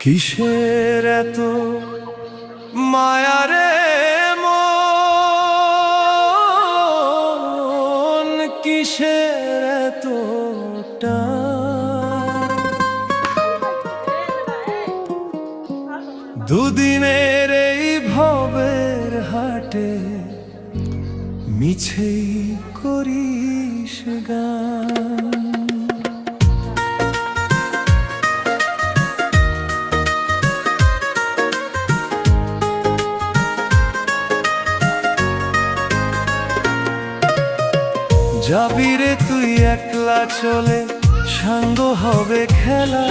কিসের এত মায়ারে মন, কিসের এত টান? দুদিনের এই ভবের হাটে মিছেই করিস গান। যাবি রে তুই একলা চলে, সাঙ্গ হবে খেলা,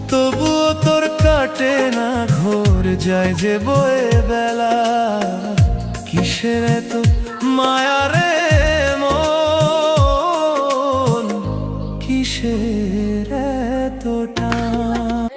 তবুও তোর কাটে না ঘোর, যায় যে বয়ে বেলা। কিসের এত মায়া রে মন, কিসের এত টান?